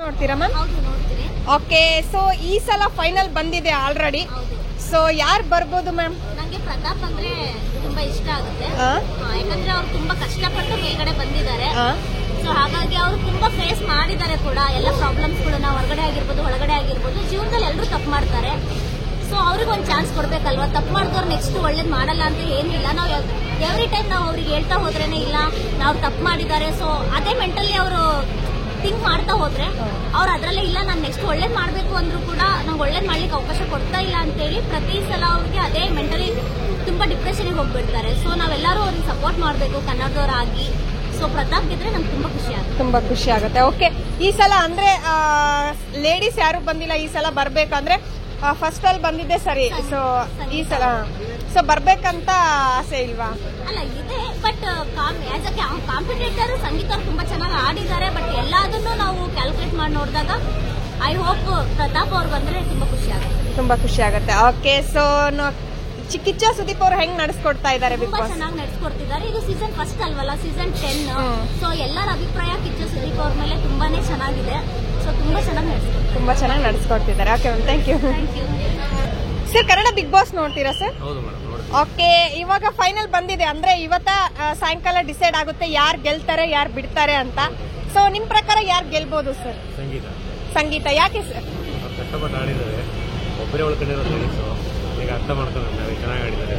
ನೋಡ್ತೀರಾ ಮ್ಯಾಮ್? ಹೌದು, ನೋಡ್ತೀನಿ. ಓಕೆ, ಸೊ ಈ ಸಲ ಫೈನಲ್ ಬಂದಿದೆ ಆಲ್ರೆಡಿ. ಸೊ ಯಾರು ಬರ್ಬೋದು ಮ್ಯಾಮ್? ನಂಗೆ ಪ್ರತಾಪ್ ಅಂದ್ರೆ ತುಂಬಾ ಇಷ್ಟ ಆಗುತ್ತೆ. ಯಾಕಂದ್ರೆ ಅವ್ರು ತುಂಬಾ ಕಷ್ಟಪಟ್ಟು ಮೇಲ್ಗಡೆ ಬಂದಿದ್ದಾರೆ. ಸೊ ಹಾಗಾಗಿ ಅವ್ರು ತುಂಬಾ ಫೇಸ್ ಮಾಡಿದ್ದಾರೆ ಕೂಡ ಎಲ್ಲ ಪ್ರಾಬ್ಲಮ್ಸ್ ಗಳನ್ನ, ಹೊರಗಡೆ ಆಗಿರ್ಬೋದು ಒಳಗಡೆ ಆಗಿರ್ಬೋದು. ಜೀವನದಲ್ಲಿ ಎಲ್ಲರೂ ತಪ್ಪು ಮಾಡ್ತಾರೆ. ಸೊ ಅವ್ರಿಗೆ ಒಂದು ಚಾನ್ಸ್ ಕೊಡ್ಬೇಕಲ್ವಾ? ತಪ್ಪು ಮಾಡಿದವ್ರು ನೆಕ್ಸ್ಟ್ ಒಳ್ಳೇದ್ ಮಾಡಲ್ಲ ಅಂತ ಏನಿಲ್ಲ. ನಾವು ಎವ್ರಿ ಟೈಮ್ ನಾವು ಅವ್ರಿಗೆ ಹೇಳ್ತಾ ಹೋದ್ರೇನೆ ಇಲ್ಲ ನಾವು ತಪ್ಪು ಮಾಡಿದ್ದಾರೆ. ಸೊ ಅದೇ ಮೆಂಟಲಿ ಅವರು ಥಿಂಕ್ ಮಾಡ್ತಾ ಹೋದ್ರೆ ಅವ್ರು ಅದ್ರಲ್ಲೇ ಇಲ್ಲ ನಾನು ನೆಕ್ಸ್ಟ್ ಒಳ್ಳೇದ್ ಮಾಡ್ಬೇಕು ಅಂದ್ರೂ ಕೂಡ ನಂಗೆ ಒಳ್ಳೇದ್ ಮಾಡ್ಲಿಕ್ಕೆ ಅವಕಾಶ ಕೊಡ್ತಾ ಇಲ್ಲ ಅಂತೇಳಿ ಪ್ರತಿ ಸಲ ಅವ್ರಿಗೆ ಅದೇ ಮೆಂಟಲಿ ತುಂಬಾ ಡಿಪ್ರೆಷನ್ಗೆ ಹೋಗ್ಬಿಡ್ತಾರೆ. ಸೊ ನಾವೆಲ್ಲರೂ ಅವ್ರಿಗೆ ಸಪೋರ್ಟ್ ಮಾಡಬೇಕು ಕನ್ನಡದವರಾಗಿ. ಸೊ ಪ್ರತಾಪ್ ಗೆದ್ರೆ ನಂಗೆ ತುಂಬಾ ಖುಷಿ ಆಗುತ್ತೆ. ಓಕೆ, ಈ ಸಲ ಅಂದ್ರೆ ಲೇಡೀಸ್ ಯಾರು ಬಂದಿಲ್ಲ ಈ ಸಲ ಬರ್ಬೇಕಂದ್ರೆ ಫಸ್ಟ್ ಅಲ್ಲಿ ಬಂದಿದ್ದೆ ಸರಿ. ಸೊ ಈ ಸಲ ಬರ್ಬೇಕಂತ ಆಸೆ ಇಲ್ವಾ? ಅಲ್ಲ, ಇದೆ. ಬಟ್ ಆಸ್ ಅ ಕಾಂಪಿಟೇಟರ್ ಸಂಗೀತ ಅವ್ರು ತುಂಬಾ ಚೆನ್ನಾಗಿ ಆಡಿದ್ದಾರೆ. ಬಟ್ ಎಲ್ಲದನ್ನು ನಾವು ಕ್ಯಾಲ್ಕುಲೇಟ್ ಮಾಡಿ ನೋಡಿದಾಗ ಐ ಹೋಪ್ ಪ್ರತಾಪ್ ಅವ್ರು ಬಂದ್ರೆ ತುಂಬಾ ಖುಷಿ ಆಗುತ್ತೆ. ಓಕೆ, ಸೊ ಕಿಚ್ಚ ಸುದೀಪ್ ಅವ್ರು ಹೆಂಗ್ ನಡೆಸ್ಕೊಡ್ತಾ ಇದ್ದಾರೆ? ತುಂಬಾ ಚೆನ್ನಾಗಿ ನಡೆಸ್ಕೊಡ್ತಿದ್ದಾರೆ. ಇದು ಸೀಸನ್ ಫಸ್ಟ್ ಅಲ್ವಲ್ಲ, ಸೀಸನ್ 10. ಸೊ ಎಲ್ಲರ ಅಭಿಪ್ರಾಯ ಕಿಚ್ಚ ಸುದೀಪ್ ಅವ್ರ ಮೇಲೆ ತುಂಬಾನೇ ಚೆನ್ನಾಗಿದೆ. ಸೊ ತುಂಬಾ ಚೆನ್ನಾಗಿ ನಡೆಸ್ಕೊಡ್ತಿದ್ದಾರೆ. Okay ma'am, thank you. Sir, Kannada Bigg Boss ನೋಡ್ತೀರಾ ಸರ್? ಓಕೆ, ಇವಾಗ ಫೈನಲ್ ಬಂದಿದೆ ಅಂದ್ರೆ ಇವತ್ತ ಸಾಯಂಕಾಲ ಡಿಸೈಡ್ ಆಗುತ್ತೆ ಯಾರು ಗೆಲ್ತಾರೆ ಯಾರು ಬಿಡ್ತಾರೆ ಅಂತ. ಸೊ ನಿಮ್ ಪ್ರಕಾರ ಯಾರು ಗೆಲ್ಬಹುದು ಸರ್? ಸಂಗೀತ. ಯಾಕೆ ಸರ್? ಕಷ್ಟಪಟ್ಟು ಆಡಿದ್ದಾರೆ, ಒಬ್ಬರೇ ಉಳ್ಕೊಂಡಿರೋದು. ಈಗ ಅರ್ಥ ಮಾಡ್ಕೊಂಡು ಚೆನ್ನಾಗಿ ಆಡಿದ್ದಾರೆ,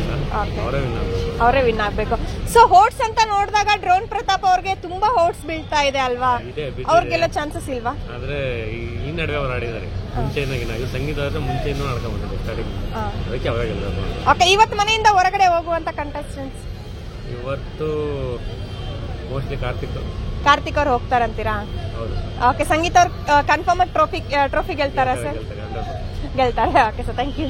ಅವರೇ ವಿನ್ ಆಗ್ಬೇಕು. ಸೊ ಹೋಟ್ಸ್ ಅಂತ ನೋಡಿದಾಗ ಡ್ರೋನ್ ಪ್ರತಾಪ್ ಅವ್ರಿಗೆ ತುಂಬಾ ಹೋಟ್ಸ್ ಬೀಳ್ತಾ ಇದೆ ಅಲ್ವಾ? ಅವ್ರಿಗೆಲ್ಲ ಚಾನ್ಸಸ್ ಇಲ್ವಾ? ಆದ್ರೆ ಈ ನಡುವೆ ಅವ್ರು ಆಡಿದ್ದಾರೆ ಮುಂಚೆಯಿಂದ. ಸಂಗೀತ ಆದ್ರೆ ಮುಂಚೆಯಿಂದ ಆಡ್ಕೊಂಡ್ ಬಂದಿದ್ದಾರೆ ಸ್ಟಾರ್ಟಿಂಗ್, ಅದಕ್ಕೆ ಅವಾಗೆಲ್ಲ. ಓಕೆ, ಇವತ್ತು ಮನೆಯಿಂದ ಹೊರಗಡೆ ಹೋಗುವಂತ ಕಂಟೆಸ್ಟೆಂಟ್ಸ್ ಇವತ್ತು ಮೋಸ್ಟ್ಲಿ ಕಾರ್ತಿಕ್ ಅವ್ರು ಹೋಗ್ತಾರಂತೀರಾ? ಓಕೆ, ಸಂಗೀತ ಅವ್ರು ಕನ್ಫರ್ಮ್ ಟ್ರೋಫಿ ಗೆಲ್ತಾರಾ ಸರ್? ಗೆಲ್ತಾರೆ. Okay sir, thank you.